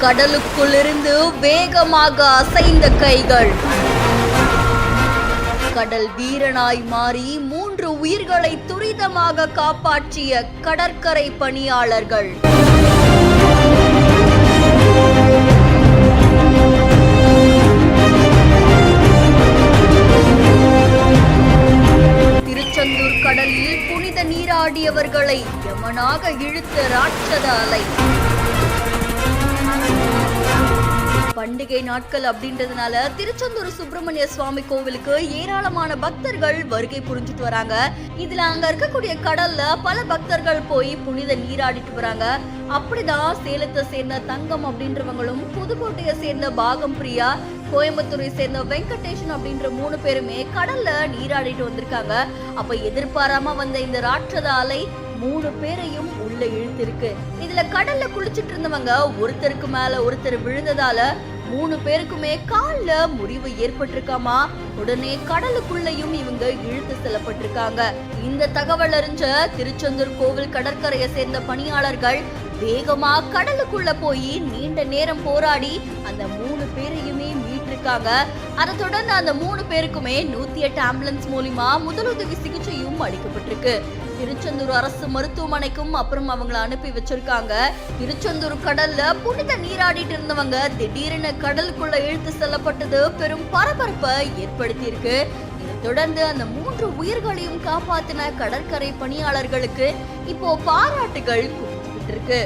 கடலுக்குள்ளிருந்து வேகமாக அசைந்த கைகள். கடல் வீரனாய் மாறி 3 உயிர்களை துரிதமாக காப்பாற்றிய கடற்கரை பணியாளர்கள். திருச்செந்தூர் கடலில் புனித நீராடியவர்களை யமனாக இழுத்த ராட்சத அலை. பண்டிகை நாட்கள் அப்படின்றதுனால திருச்செந்தூர் சுப்பிரமணிய சுவாமி கோவிலுக்கு ஏராளமான பக்தர்கள் வருகை புரிஞ்சுட்டு வராங்க. இதுல அங்க இருக்கக்கூடிய கடல்ல பல பக்தர்கள் போய் புனித நீராடிட்டு வராங்க. அப்படிதான் சேலத்தை சேர்ந்த தங்கம் அப்படின்றவங்களும், புதுக்கோட்டையை சேர்ந்த பாகம் பிரியா, கோயம்புத்தூரை சேர்ந்த வெங்கடேஷன் அப்படின்ற 3 பேருமே கடல்ல நீராடிட்டு வந்திருக்காங்க. அப்ப எதிர்பாராம வந்த இந்த ராட்சத அலை 3 பேரையும் உள்ள இழுத்திருக்கு. இதுல கடல்ல குளிச்சிட்டு இருந்தவங்க ஒருத்தருக்கு மேல ஒருத்தர் விழுந்ததால 3 பேருக்குமே கால்ல முறிவு ஏற்பட்டிருக்காமா. உடனே கடலுக்குள்ளையும் இவங்க இழுத்து செல்லப்பட்டிருக்காங்க. இந்த தகவல் அறிஞ்ச திருச்செந்தூர் கோவில் கடற்கரையை சேர்ந்த பணியாளர்கள் வேகமா கடலுக்குள்ள போய் நீண்ட நேரம் போராடி அந்த 3 பேரையுமே மீட்டிருக்காங்க. அதை தொடர்ந்து அந்த 3 பேருக்குமே 108 ஆம்புலன்ஸ் மூலமா முதலுதவி சிகிச்சையும் அளிக்கப்பட்டிருக்கு. திருச்செந்தூர் அரசு மருத்துவமனைக்கும் அப்புறம் அவங்களை அனுப்பி வச்சிருக்காங்க. திருச்செந்தூர் கடல்ல புனித நீராடிட்டு இருந்தவங்க திடீரென கடலுக்குள்ள இழுத்து செல்லப்பட்டது பெரும் பரபரப்பை ஏற்படுத்தி இருக்கு. இதை தொடர்ந்து அந்த 3 உயிர்களையும் காப்பாத்தின கடற்கரை பணியாளர்களுக்கு இப்போ பாராட்டுகள் குவிந்துட்டு இருக்கு.